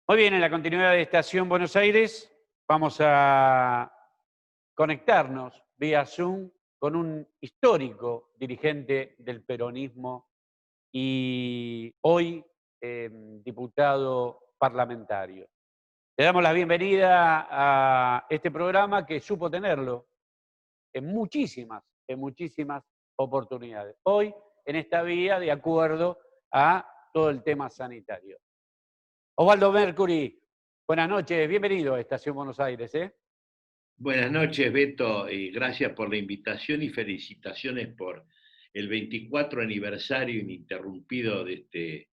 Muy bien, en la continuidad de Estación Buenos Aires vamos a conectarnos vía Zoom con un histórico dirigente del peronismo y hoy diputado parlamentario. Le damos la bienvenida a este programa que supo tenerlo en muchísimas oportunidades. Hoy en esta vía de acuerdo a todo el tema sanitario. Osvaldo Mercury, buenas noches, bienvenido a Estación Buenos Aires. Buenas noches, Beto, y gracias por la invitación y felicitaciones por el 24 aniversario ininterrumpido de este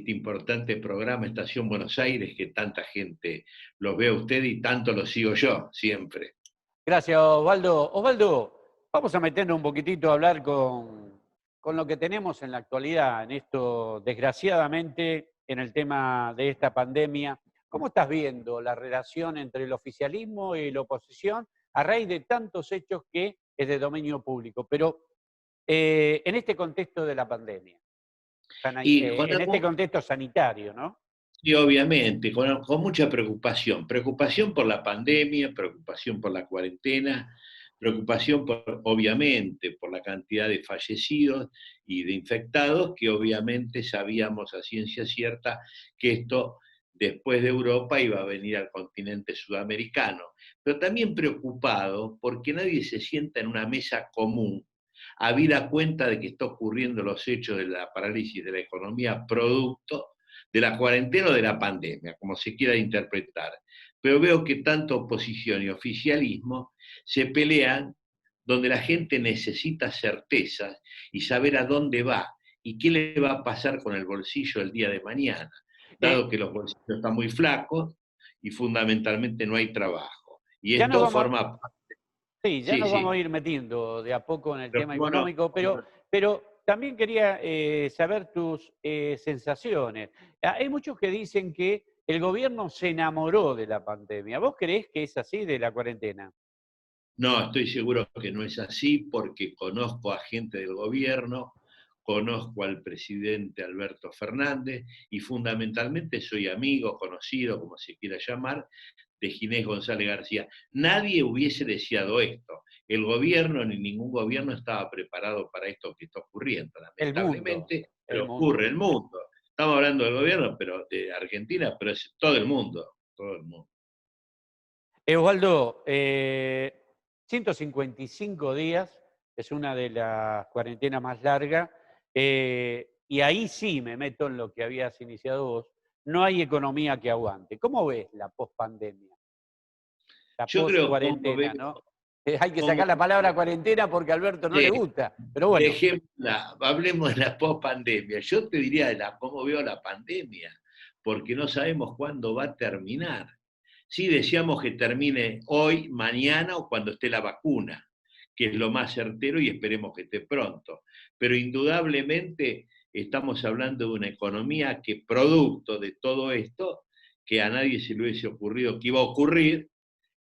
importante programa Estación Buenos Aires, que tanta gente los ve a usted y tanto lo sigo yo, siempre. Gracias, Osvaldo. Osvaldo, vamos a meternos un poquitito a hablar con lo que tenemos en la actualidad, en esto, desgraciadamente, en el tema de esta pandemia. ¿Cómo estás viendo la relación entre el oficialismo y la oposición a raíz de tantos hechos que es de dominio público? Pero en este contexto de la pandemia, Y en este contexto sanitario, ¿no? Y obviamente, con mucha preocupación. Preocupación por la pandemia, preocupación por la cuarentena, preocupación obviamente, por la cantidad de fallecidos y de infectados, que obviamente sabíamos a ciencia cierta que esto después de Europa iba a venir al continente sudamericano. Pero también preocupado porque nadie se sienta en una mesa común habida cuenta de que está ocurriendo los hechos de la parálisis de la economía producto de la cuarentena o de la pandemia, como se quiera interpretar. Pero veo que tanto oposición y oficialismo se pelean donde la gente necesita certezas y saber a dónde va y qué le va a pasar con el bolsillo el día de mañana, Eh, dado que los bolsillos están muy flacos y fundamentalmente no hay trabajo. Y ya nos esto vamos, forma... Sí, ya Sí, nos vamos a sí, ir metiendo de a poco en el pero tema cómo no. económico, pero también quería saber tus sensaciones. Hay muchos que dicen que el gobierno se enamoró de la pandemia. ¿Vos creés que es así de la cuarentena? No, estoy seguro que no es así porque conozco a gente del gobierno, conozco al presidente Alberto Fernández y fundamentalmente soy amigo, conocido, como se quiera llamar, de Ginés González García. Nadie hubiese deseado esto. El gobierno ni ningún gobierno estaba preparado para esto que está ocurriendo, lamentablemente, El pero ocurre mundo. en el mundo. Estamos hablando del gobierno, pero de Argentina, pero es todo el mundo, todo el mundo. Osvaldo, 155 días es una de las cuarentenas más largas, y ahí sí me meto en lo que habías iniciado vos. No hay economía que aguante. ¿Cómo ves la pospandemia? La Yo creo, como post-cuarentena, veo, ¿no? Hay que como sacar la palabra cuarentena porque a Alberto no le Sí, gusta, pero bueno. dejémosla, hablemos de la post-pandemia. Yo te diría de cómo veo la pandemia, porque no sabemos cuándo va a terminar. Sí deseamos que termine hoy, mañana o cuando esté la vacuna, que es lo más certero y esperemos que esté pronto. Pero indudablemente estamos hablando de una economía que producto de todo esto, que a nadie se le hubiese ocurrido que iba a ocurrir,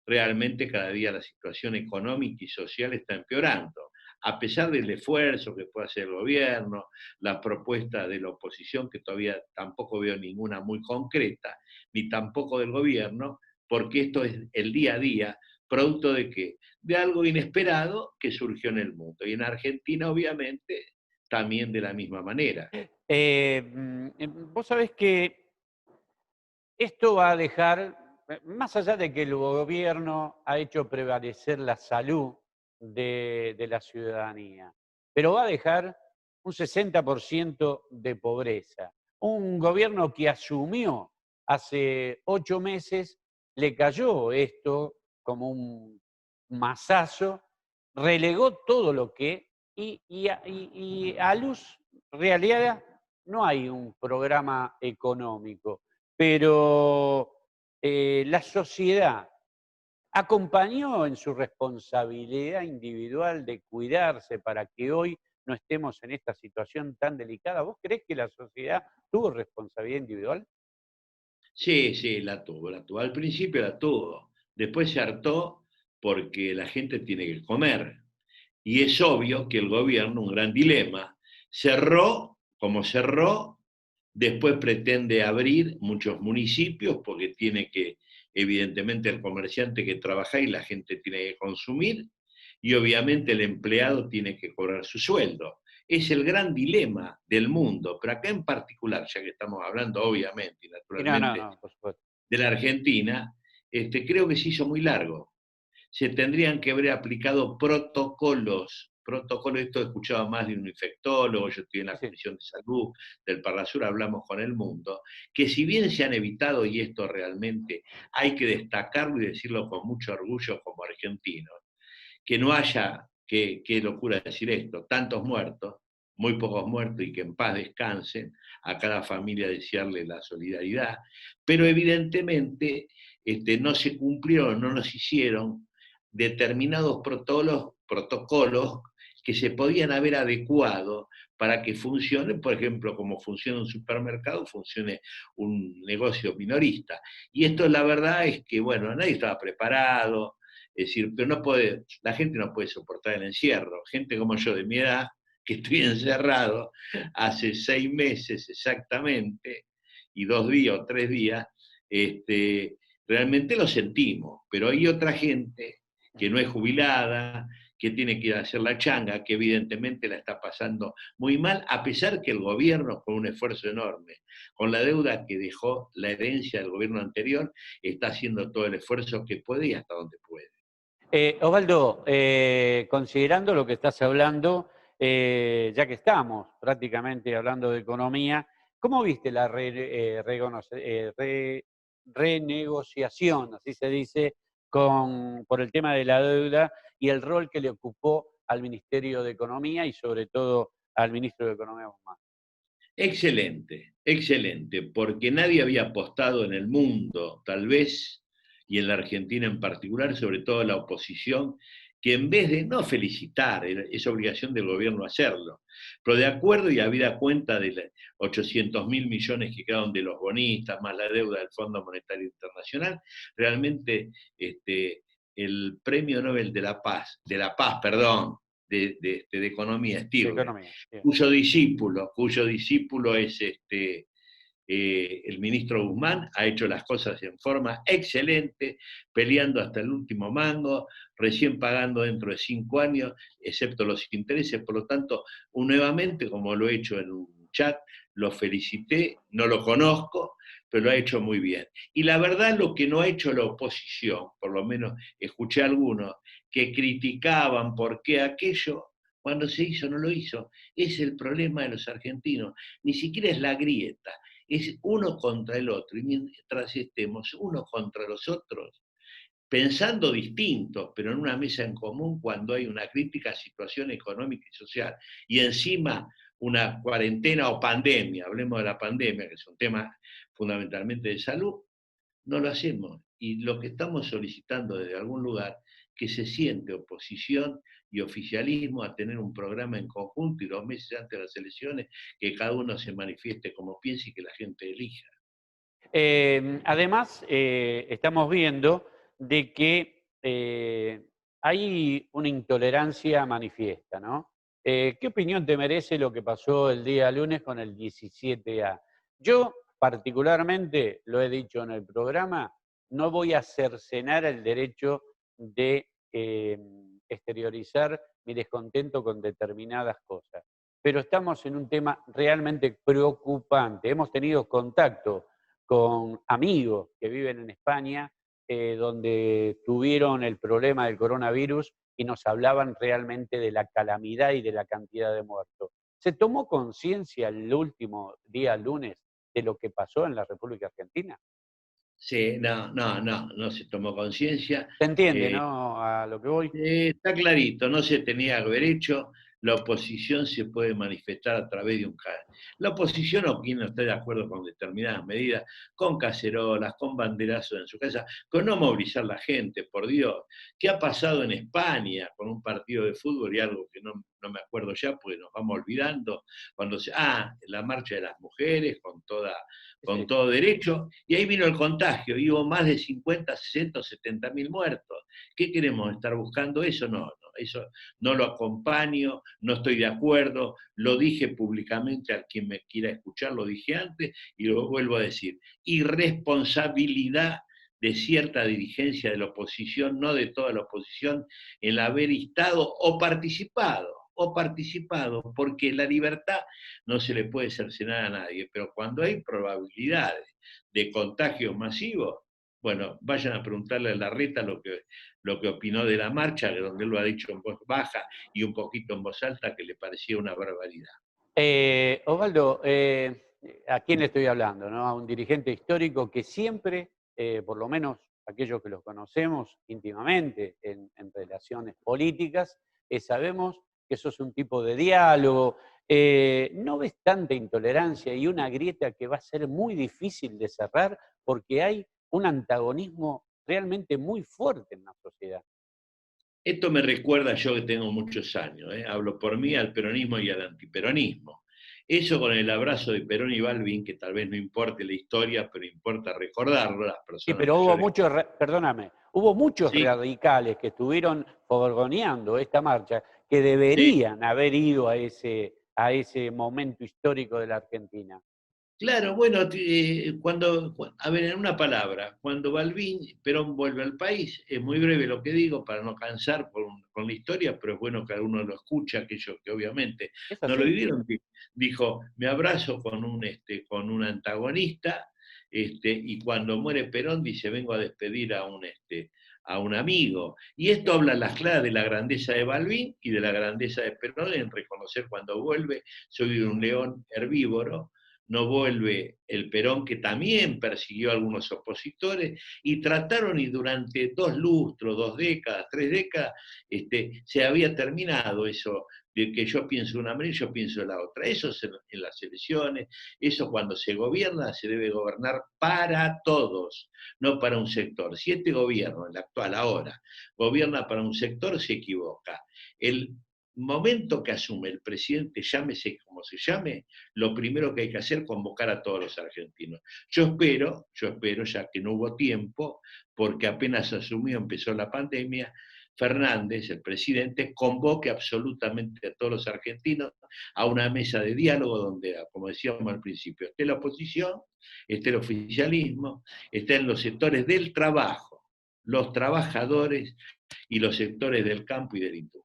realmente cada día la situación económica y social está empeorando. A pesar del esfuerzo que puede hacer el gobierno, las propuestas de la oposición, que todavía tampoco veo ninguna muy concreta, ni tampoco del gobierno, porque esto es el día a día, producto de qué? De algo inesperado que surgió en el mundo. Y en Argentina, obviamente, también de la misma manera. Vos sabés que esto va a dejar, más allá de que el gobierno ha hecho prevalecer la salud de la ciudadanía, pero va a dejar un 60% de pobreza. Un gobierno que asumió hace 8 meses, le cayó esto como un mazazo, relegó todo lo que, y a luz realidad no hay un programa económico, pero la sociedad acompañó en su responsabilidad individual de cuidarse para que hoy no estemos en esta situación tan delicada. ¿Vos creés que la sociedad tuvo responsabilidad individual? Sí, sí, la tuvo, la tuvo. Al principio la tuvo. Después se hartó porque la gente tiene que comer. Y es obvio que el gobierno, un gran dilema, cerró como cerró Después pretende abrir muchos municipios porque tiene que, evidentemente, el comerciante que trabaja y la gente tiene que consumir y obviamente el empleado tiene que cobrar su sueldo. Es el gran dilema del mundo, pero acá en particular, ya que estamos hablando obviamente y Y no, no, naturalmente no, por supuesto. de la Argentina, creo que se hizo muy largo. Se tendrían que haber aplicado protocolos, esto he escuchado más de un infectólogo, yo estoy en Sí, la sí. Comisión de Salud del Parlasur, hablamos con el mundo, que si bien se han evitado, y esto realmente hay que destacarlo y decirlo con mucho orgullo como argentino, que no haya, qué locura decir esto, tantos muertos, muy pocos muertos y que en paz descansen, a cada familia desearle la solidaridad, pero evidentemente no se cumplieron, no nos hicieron determinados protocolos que se podían haber adecuado para que funcione, por ejemplo, como funciona un supermercado, funcione un negocio minorista. Y esto la verdad es que, bueno, nadie estaba preparado, es decir, pero no puede, la gente no puede soportar el encierro. Gente como yo de mi edad, que estoy encerrado hace 6 meses exactamente, y 2 días o 3 días, realmente lo sentimos. Pero hay otra gente que no es jubilada, que tiene que ir a hacer la changa, que evidentemente la está pasando muy mal, a pesar que el gobierno, con un esfuerzo enorme, con la deuda que dejó la herencia del gobierno anterior, está haciendo todo el esfuerzo que puede y hasta donde puede. Osvaldo, considerando lo que estás hablando, ya que estamos prácticamente hablando de economía, ¿cómo viste la renegociación, así se dice, por el tema de la deuda y el rol que le ocupó al Ministerio de Economía y sobre todo al ministro de Economía Guzmán? Excelente, excelente, porque nadie había apostado en el mundo, tal vez, y en la Argentina en particular, sobre todo la oposición, que en vez de no felicitar, es obligación del gobierno hacerlo, pero de acuerdo y habida cuenta de los 800.000 millones que quedaron de los bonistas, más la deuda del Fondo Monetario Internacional, realmente el Premio Nobel de la Paz, perdón, de Economía, De Stirler, Economía, bien. cuyo discípulo es el ministro Guzmán, ha hecho las cosas en forma excelente, peleando hasta el último mango, recién pagando dentro de 5 años, excepto los intereses. Por lo tanto, nuevamente, como lo he hecho en un chat, lo felicité, no lo conozco, pero lo ha hecho muy bien. Y la verdad, lo que no ha hecho la oposición, por lo menos escuché a algunos que criticaban por qué aquello, cuando se hizo no lo hizo. Es el problema de los argentinos. Ni siquiera es la grieta, es uno contra el otro. Y mientras estemos unos contra los otros, pensando distintos, pero en una mesa en común, cuando hay una crítica situación económica y social, y encima una cuarentena o pandemia, hablemos de la pandemia, que es un tema fundamentalmente de salud, no lo hacemos. Y lo que estamos solicitando desde algún lugar, que se siente oposición y oficialismo a tener un programa en conjunto y 2 meses antes de las elecciones, que cada uno se manifieste como piense y que la gente elija. Además, estamos viendo de que hay una intolerancia manifiesta, ¿no? ¿Qué opinión te merece lo que pasó el día lunes con el 17A? Yo, particularmente, lo he dicho en el programa, no voy a cercenar el derecho de exteriorizar mi descontento con determinadas cosas, pero estamos en un tema realmente preocupante. Hemos tenido contacto con amigos que viven en España, donde tuvieron el problema del coronavirus y nos hablaban realmente de la calamidad y de la cantidad de muertos. ¿Se tomó conciencia el último día lunes de lo que pasó en la República Argentina? Sí, no, no, no, no se tomó conciencia. ¿Se entiende, Eh, no? A lo que voy. Está clarito, no se tenía que haber hecho, la oposición se puede manifestar a través de un canal. La oposición o quien no esté de acuerdo con determinadas medidas, con cacerolas, con banderazos en su casa, con no movilizar a la gente, por Dios. ¿Qué ha pasado en España con un partido de fútbol y algo que no no me acuerdo ya, porque nos vamos olvidando, la marcha de las mujeres, con Sí. todo derecho, y ahí vino el contagio, y hubo más de 50, 60, 70 mil muertos. ¿Qué queremos? ¿Estar buscando eso? No, no, eso no lo acompaño, no estoy de acuerdo, lo dije públicamente, a quien me quiera escuchar, lo dije antes, y lo vuelvo a decir. Irresponsabilidad de cierta dirigencia de la oposición, no de toda la oposición, el haber estado o participado, porque la libertad no se le puede cercenar a nadie, pero cuando hay probabilidades de contagios masivos, bueno, vayan a preguntarle a Larreta lo que opinó de la marcha, de donde él lo ha dicho en voz baja y un poquito en voz alta, que le parecía una barbaridad. Osvaldo, ¿a quién le estoy hablando? ¿No? A un dirigente histórico que siempre, por lo menos aquellos que los conocemos íntimamente en relaciones políticas, sabemos que sos un tipo de diálogo. ¿No ves tanta intolerancia y una grieta que va a ser muy difícil de cerrar porque hay un antagonismo realmente muy fuerte en la sociedad? Esto me recuerda, yo que tengo muchos años, hablo por mí, al peronismo y al antiperonismo. Eso con el abrazo de Perón y Balbín, que tal vez no importe la historia, pero importa recordarlo, las Sí, personas pero hubo mayores. muchos, perdóname, hubo muchos Sí, radicales que estuvieron fogoneando esta marcha que sí. deberían haber ido a ese momento histórico de la Argentina. Claro, bueno, a ver, en una palabra, cuando Balbín, Perón vuelve al país, es muy breve lo que digo para no cansar con la historia, pero es bueno que uno lo escucha, aquellos que obviamente ¿Es no lo así? vivieron. Dijo, me abrazo con un antagonista, y cuando muere Perón dice, vengo a despedir a un amigo. Y esto habla a las claras de la grandeza de Balbín y de la grandeza de Perón en reconocer cuando vuelve, soy un león herbívoro, no vuelve el Perón, que también persiguió a algunos opositores, y trataron, y durante 2 lustros, 2 décadas, 3 décadas, se había terminado eso de que yo pienso de una manera y yo pienso de la otra. Eso es en las elecciones, eso cuando se gobierna se debe gobernar para todos, no para un sector. Si este gobierno, el actual ahora, gobierna para un sector, se equivoca. El momento que asume el presidente, llámese como se llame, lo primero que hay que hacer es convocar a todos los argentinos. Yo espero, ya que no hubo tiempo, porque apenas asumió, empezó la pandemia, Fernández, el presidente, convoque absolutamente a todos los argentinos a una mesa de diálogo donde, como decíamos al principio, esté la oposición, esté el oficialismo, estén los sectores del trabajo, los trabajadores y los sectores del campo y de la industria.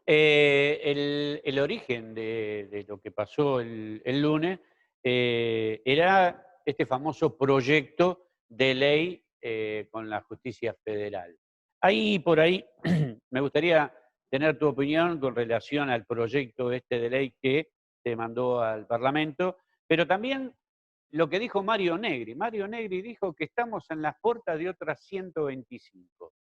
El origen de lo que pasó el lunes era este famoso proyecto de ley con la justicia federal. Ahí por ahí me gustaría tener tu opinión con relación al proyecto este de ley que se mandó al Parlamento, pero también lo que dijo Mario Negri. Mario Negri dijo que estamos en las puertas de otras 125.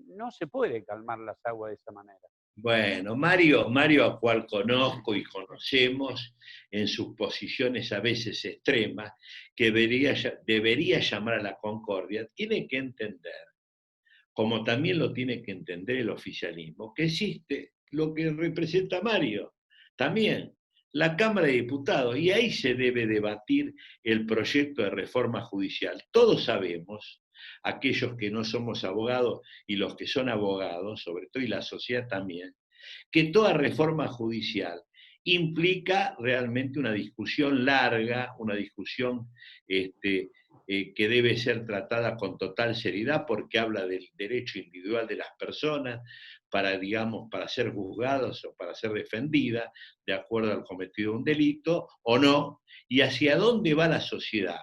No se puede calmar las aguas de esa manera. Bueno, Mario a cual conozco y conocemos en sus posiciones a veces extremas, que debería llamar a la concordia, tiene que entender, como también lo tiene que entender el oficialismo, que existe lo que representa Mario, también la Cámara de Diputados, y ahí se debe debatir el proyecto de reforma judicial. Todos sabemos, aquellos que no somos abogados y los que son abogados, sobre todo y la sociedad también, que toda reforma judicial implica realmente una discusión larga, una discusión que debe ser tratada con total seriedad porque habla del derecho individual de las personas para, digamos, para ser juzgadas o para ser defendidas de acuerdo al cometido de un delito o no, y hacia dónde va la sociedad.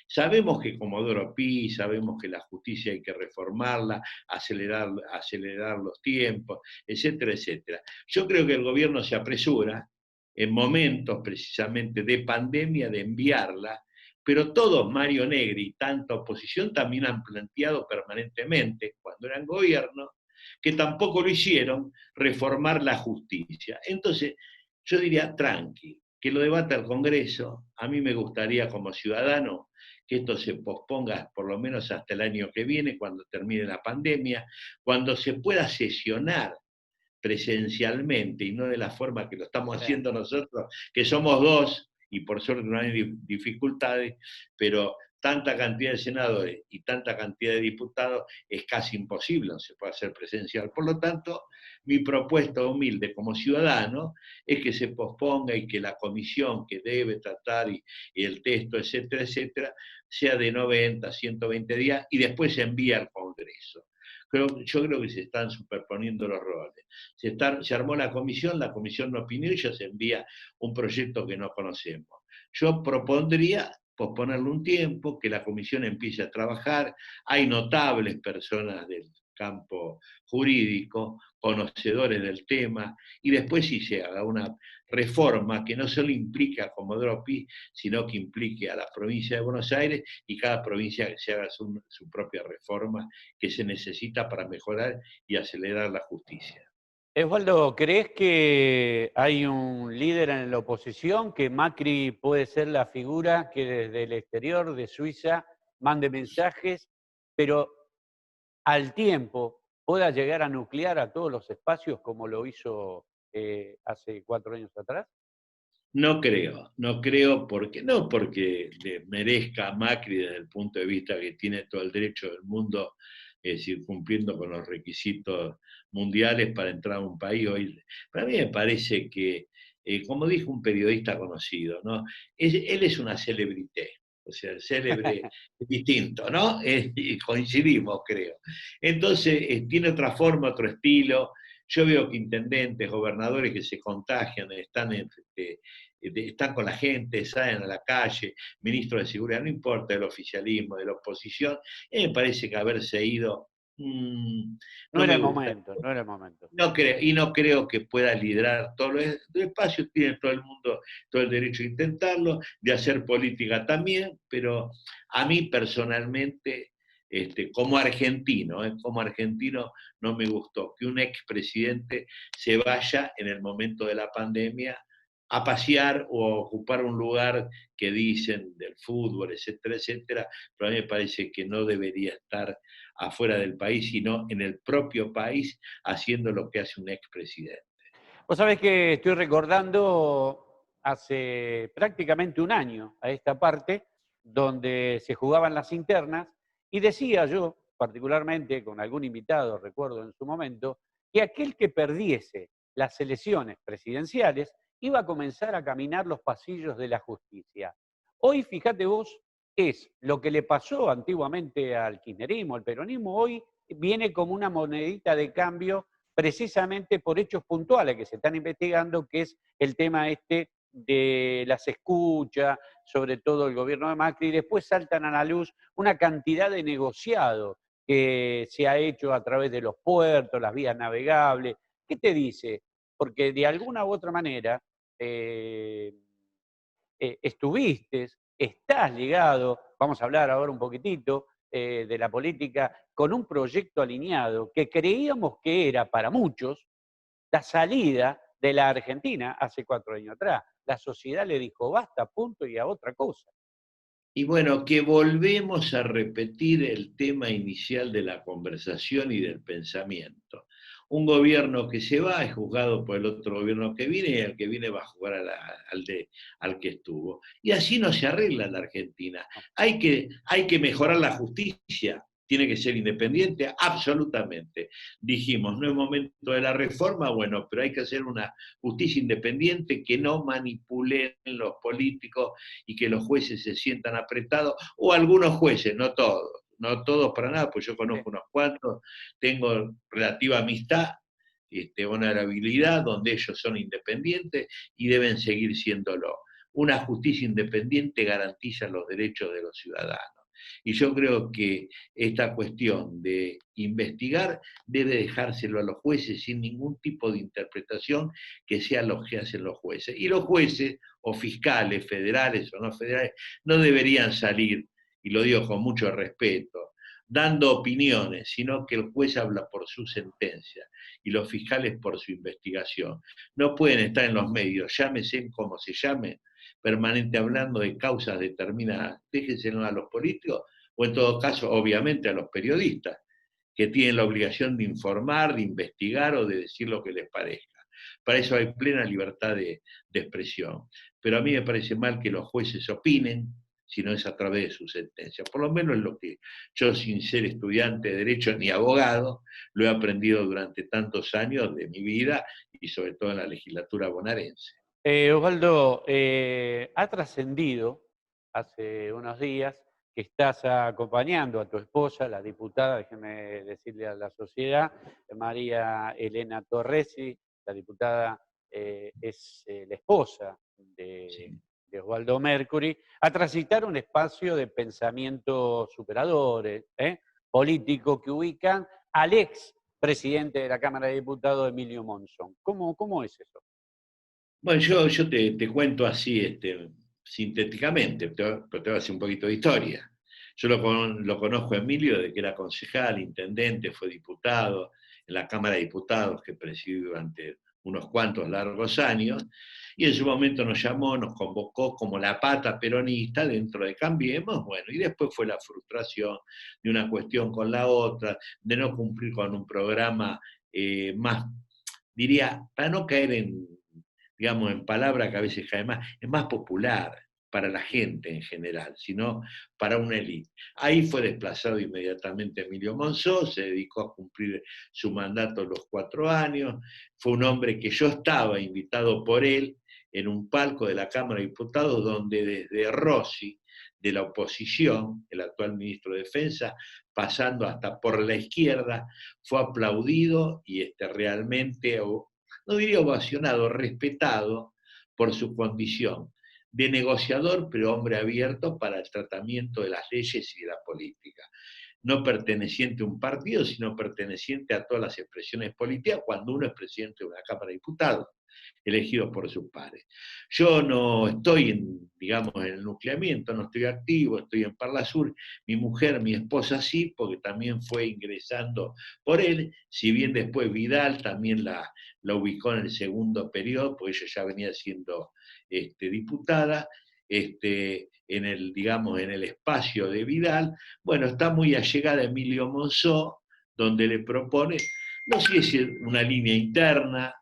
Sabemos que Comodoro Pi, sabemos que la justicia hay que reformarla, acelerar los tiempos, etcétera, etcétera. Yo creo que el gobierno se apresura en momentos precisamente de pandemia de enviarla, pero todos, Mario Negri, tanta oposición, también han planteado permanentemente, cuando eran gobierno, que tampoco lo hicieron, reformar la justicia. Entonces, yo diría, tranqui, que lo debata el Congreso. A mí me gustaría como ciudadano que esto se posponga por lo menos hasta el año que viene, cuando termine la pandemia, cuando se pueda sesionar presencialmente y no de la forma que lo estamos Sí. haciendo nosotros, que somos dos y por suerte no hay dificultades, pero tanta cantidad de senadores y tanta cantidad de diputados es casi imposible, no se puede hacer presencial. Por lo tanto, mi propuesta humilde como ciudadano es que se posponga y que la comisión que debe tratar y el texto, etcétera, etcétera, sea de 90, 120 días y después se envía al Congreso. Yo creo que se están superponiendo los roles. Se armó la comisión no opinó y ya se envía un proyecto que no conocemos. Yo propondría posponerlo un tiempo, que la comisión empiece a trabajar. Hay notables personas del campo jurídico, conocedores del tema, y después sí se haga una reforma que no solo implica a Comodoro Pi, sino que implique a la provincia de Buenos Aires y cada provincia que se haga su propia reforma que se necesita para mejorar y acelerar la justicia. Osvaldo, ¿crees que hay un líder en la oposición, que Macri puede ser la figura que desde el exterior de Suiza mande mensajes, pero al tiempo pueda llegar a nuclear a todos los espacios como lo hizo hace 4 años atrás? No creo no porque le merezca a Macri desde el punto de vista que tiene todo el derecho del mundo, es decir, cumpliendo con los requisitos mundiales para entrar a un país. Hoy, para mí me parece que, como dijo un periodista conocido, ¿no? Él es una celebrité, o sea, el célebre es distinto, ¿no? Y coincidimos, creo. Entonces, tiene otra forma, otro estilo. Yo veo que intendentes, gobernadores que se contagian, están con la gente, salen a la calle, ministros de seguridad, no importa del oficialismo, de la oposición, me parece que haberse ido No no era me el gusta. momento, no era el momento. No creo que pueda liderar todos los espacios, tiene todo el mundo todo el derecho a intentarlo, de hacer política también, pero a mí personalmente, como argentino no me gustó que un expresidente se vaya en el momento de la pandemia a pasear o a ocupar un lugar que dicen del fútbol, etcétera, etcétera, pero a mí me parece que no debería estar afuera del país, sino en el propio país, haciendo lo que hace un expresidente. Vos sabés que estoy recordando hace prácticamente un año a esta parte, donde se jugaban las internas, y decía yo, particularmente con algún invitado, recuerdo en su momento, que aquel que perdiese las elecciones presidenciales iba a comenzar a caminar los pasillos de la justicia. Hoy, fíjate vos, es lo que le pasó antiguamente al kirchnerismo, al peronismo, hoy viene como una monedita de cambio precisamente por hechos puntuales que se están investigando, que es el tema este de las escuchas, sobre todo el gobierno de Macri, y después saltan a la luz una cantidad de negociados que se ha hecho a través de los puertos, las vías navegables. ¿Qué te dice? Porque de alguna u otra manera eh, estuviste, estás ligado, vamos a hablar ahora un poquitito de la política, con un proyecto alineado que creíamos que era para muchos la salida de la Argentina hace 4 años atrás. La sociedad le dijo basta, punto y a otra cosa. Y bueno, que volvemos a repetir el tema inicial de la conversación y del pensamiento. Un gobierno que se va es juzgado por el otro gobierno que viene y el que viene va a jugar al que estuvo. Y así no se arregla la Argentina. Hay que mejorar la justicia, tiene que ser independiente, absolutamente. Dijimos, no es momento de la reforma, bueno, pero hay que hacer una justicia independiente que no manipulen los políticos y que los jueces se sientan apretados, o algunos jueces, no todos para nada, pues yo Sí. conozco unos cuantos, tengo relativa amistad, honorabilidad, donde ellos son independientes y deben seguir siéndolo. Una justicia independiente garantiza los derechos de los ciudadanos. Y yo creo que esta cuestión de investigar debe dejárselo a los jueces sin ningún tipo de interpretación que sea lo que hacen los jueces. Y los jueces, o fiscales, federales o no federales, no deberían salir, y lo digo con mucho respeto, dando opiniones, sino que el juez habla por su sentencia y los fiscales por su investigación. No pueden estar en los medios, llámese como se llame, permanente hablando de causas determinadas. Déjenselo a los políticos o en todo caso, obviamente, a los periodistas, que tienen la obligación de informar, de investigar o de decir lo que les parezca. Para eso hay plena libertad de expresión. Pero a mí me parece mal que los jueces opinen, si no es a través de su sentencia. Por lo menos es lo que yo, sin ser estudiante de Derecho ni abogado, lo he aprendido durante tantos años de mi vida y sobre todo en la legislatura bonaerense. Osvaldo, ha trascendido hace unos días que estás acompañando a tu esposa, la diputada, déjeme decirle a la sociedad, María Elena Torresi, la diputada es la esposa Sí. de Osvaldo Mercury, a transitar un espacio de pensamiento superadores, político, que ubican al ex presidente de la Cámara de Diputados, Emilio Monzón. ¿Cómo es eso? Bueno, yo te cuento así, sintéticamente, pero te voy a hacer un poquito de historia. Yo lo conozco a Emilio desde que era concejal, intendente, fue diputado en la Cámara de Diputados que presidí durante unos cuantos largos años, y en su momento nos llamó, nos convocó como la pata peronista dentro de Cambiemos, bueno, y después fue la frustración de una cuestión con la otra, de no cumplir con un programa más, diría, para no caer en, digamos, en palabra que a veces cae más, es más popular para la gente en general, sino para una élite. Ahí fue desplazado inmediatamente Emilio Monzó, se dedicó a cumplir su mandato los 4 años, fue un hombre que yo estaba invitado por él en un palco de la Cámara de Diputados donde desde Rossi, de la oposición, el actual ministro de Defensa, pasando hasta por la izquierda, fue aplaudido y realmente, no diría ovacionado, respetado por su condición de negociador, pero hombre abierto para el tratamiento de las leyes y de la política. No perteneciente a un partido, sino perteneciente a todas las expresiones políticas cuando uno es presidente de una Cámara de Diputados, elegido por sus pares. Yo no estoy digamos, en el nucleamiento, no estoy activo, estoy en Parla Sur. Mi mujer, mi esposa sí, porque también fue ingresando por él, si bien después Vidal también la ubicó en el segundo periodo, porque ella ya venía siendo diputada, en el, digamos, en el espacio de Vidal. Bueno, está muy allegada a Emilio Monzó, donde le propone, no sé si es una línea interna,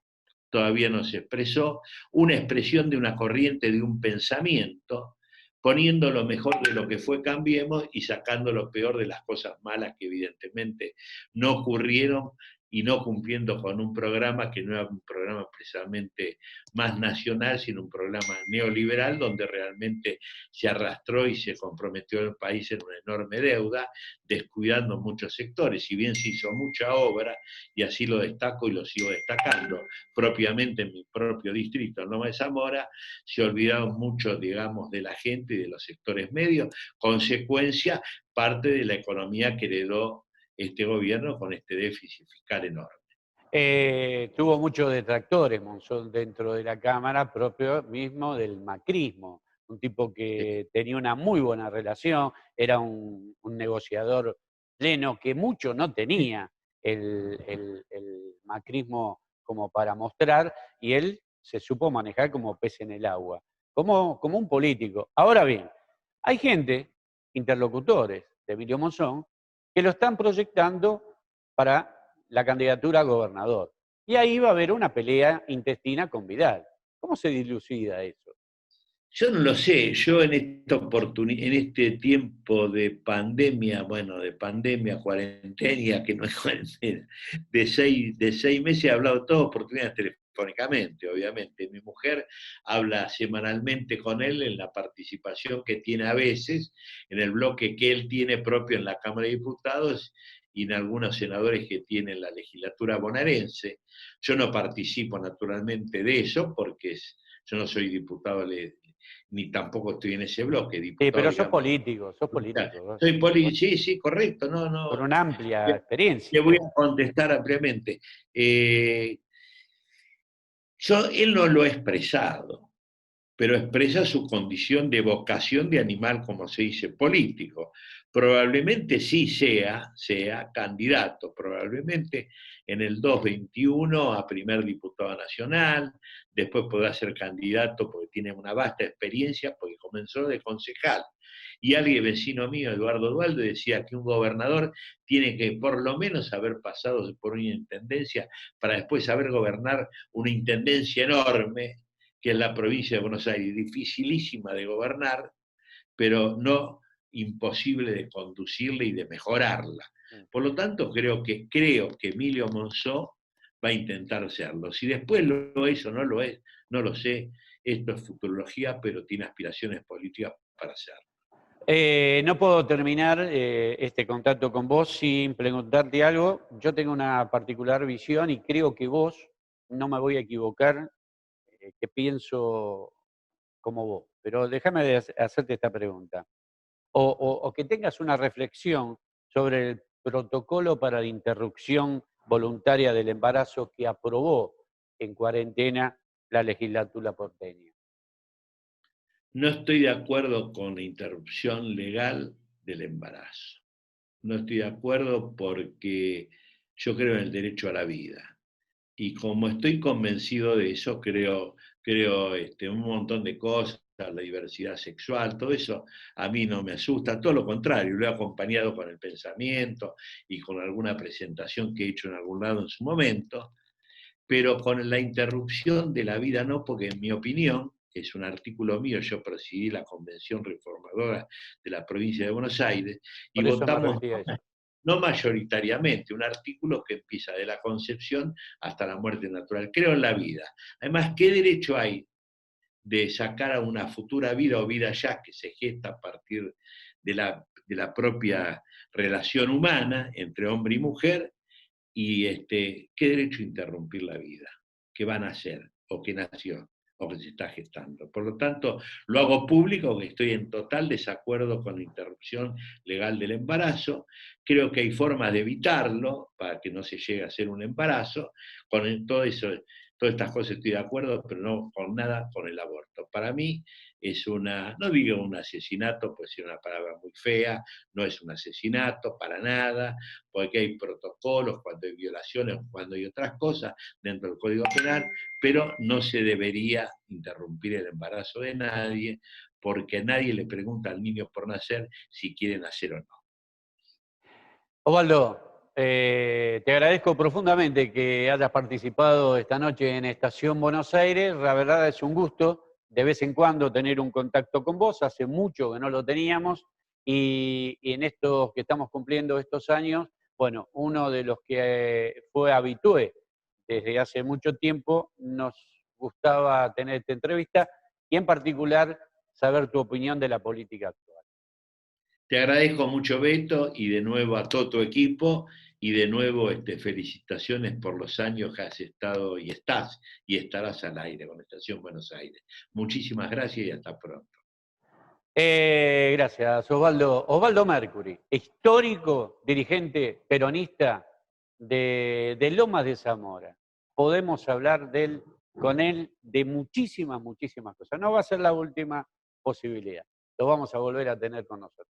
todavía no se expresó, una expresión de una corriente, de un pensamiento, poniendo lo mejor de lo que fue Cambiemos y sacando lo peor de las cosas malas que evidentemente no ocurrieron y no cumpliendo con un programa que no era un programa precisamente más nacional, sino un programa neoliberal donde realmente se arrastró y se comprometió el país en una enorme deuda, descuidando muchos sectores. Si bien se hizo mucha obra, y así lo destaco y lo sigo destacando, propiamente en mi propio distrito, en Loma de Zamora, se olvidaron mucho, digamos, de la gente y de los sectores medios, consecuencia, parte de la economía que heredó este gobierno con este déficit fiscal enorme. Tuvo muchos detractores Monzón dentro de la Cámara, propio mismo del macrismo, un tipo que tenía una muy buena relación, era un negociador pleno que mucho no tenía el macrismo como para mostrar, y él se supo manejar como pez en el agua, como un político. Ahora bien, hay gente, interlocutores de Emilio Monzón, que lo están proyectando para la candidatura a gobernador. Y ahí va a haber una pelea intestina con Vidal. ¿Cómo se dilucida eso? Yo no lo sé, yo en este tiempo de pandemia, bueno, de pandemia, cuarentena, que no es cuarentena, de seis meses he hablado todas oportunidades telefónicamente, obviamente. Mi mujer habla semanalmente con él en la participación que tiene a veces, en el bloque que él tiene propio en la Cámara de Diputados y en algunos senadores que tiene en la legislatura bonaerense. Yo no participo naturalmente de eso porque yo no soy diputado ni tampoco estoy en ese bloque, Sí, diputado, pero digamos. sos político, Sí, sí, correcto, no, con no. una amplia Le experiencia. voy a contestar ampliamente. Él no lo ha expresado, pero expresa su condición de vocación de animal, como se dice, político. Probablemente sí sea candidato, probablemente en el 2021 a primer diputado nacional, después podrá ser candidato porque tiene una vasta experiencia, porque como comenzó de concejal. Y alguien vecino mío, Eduardo Dualde, decía que un gobernador tiene que por lo menos haber pasado por una intendencia para después saber gobernar una intendencia enorme, que es la provincia de Buenos Aires, dificilísima de gobernar, pero no imposible de conducirla y de mejorarla. Por lo tanto, creo que Emilio Monzó va a intentar serlo. Si después lo es o no lo es, no lo sé. Esto es futurología, pero tiene aspiraciones políticas para hacerlo. No puedo terminar este contacto con vos sin preguntarte algo. Yo tengo una particular visión y creo que vos, no me voy a equivocar, que pienso como vos. Pero déjame hacerte esta pregunta. O que tengas una reflexión sobre el protocolo para la interrupción voluntaria del embarazo que aprobó en cuarentena la legislatura porteña. No estoy de acuerdo con la interrupción legal del embarazo. No estoy de acuerdo porque yo creo en el derecho a la vida. Y como estoy convencido de eso, creo un montón de cosas, la diversidad sexual, todo eso a mí no me asusta, todo lo contrario, lo he acompañado con el pensamiento y con alguna presentación que he hecho en algún lado en su momento, pero con la interrupción de la vida no, porque en mi opinión, es un artículo mío, yo presidí la Convención Reformadora de la provincia de Buenos Aires y Por eso me votamos refería a eso. no mayoritariamente, un artículo que empieza de la concepción hasta la muerte natural. Creo en la vida. Además, ¿qué derecho hay de sacar a una futura vida o vida ya que se gesta a partir de la propia relación humana entre hombre y mujer? Y ¿qué derecho a interrumpir la vida? ¿Qué van a hacer? ¿O qué nació? ¿O que se está gestando? Por lo tanto, lo hago público, que estoy en total desacuerdo con la interrupción legal del embarazo. Creo que hay formas de evitarlo para que no se llegue a ser un embarazo. Con todo eso, todas estas cosas estoy de acuerdo, pero no con nada con el aborto. Para mí es no digo un asesinato, pues es una palabra muy fea, no es un asesinato para nada, porque hay protocolos, cuando hay violaciones, cuando hay otras cosas dentro del Código Penal, pero no se debería interrumpir el embarazo de nadie, porque nadie le pregunta al niño por nacer si quiere nacer o no. Osvaldo, te agradezco profundamente que hayas participado esta noche en Estación Buenos Aires. La verdad es un gusto de vez en cuando tener un contacto con vos. Hace mucho que no lo teníamos y en estos que estamos cumpliendo estos años, bueno, uno de los que fue habitué desde hace mucho tiempo, nos gustaba tener esta entrevista y en particular saber tu opinión de la política actual. Te agradezco mucho, Beto, y de nuevo a todo tu equipo, y de nuevo felicitaciones por los años que has estado y estás y estarás al aire con Estación Buenos Aires. Muchísimas gracias y hasta pronto. Gracias, Osvaldo. Osvaldo Mercury, histórico dirigente peronista de Lomas de Zamora. Podemos hablar con él de muchísimas, muchísimas cosas. No va a ser la última posibilidad. Lo vamos a volver a tener con nosotros.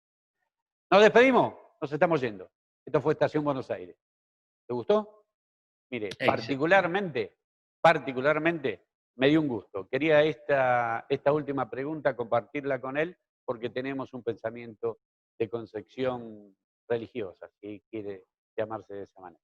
Nos despedimos, nos estamos yendo. Esto fue Estación Buenos Aires. ¿Te gustó? Mire, particularmente me dio un gusto. Quería esta última pregunta compartirla con él porque tenemos un pensamiento de concepción religiosa, si quiere llamarse de esa manera.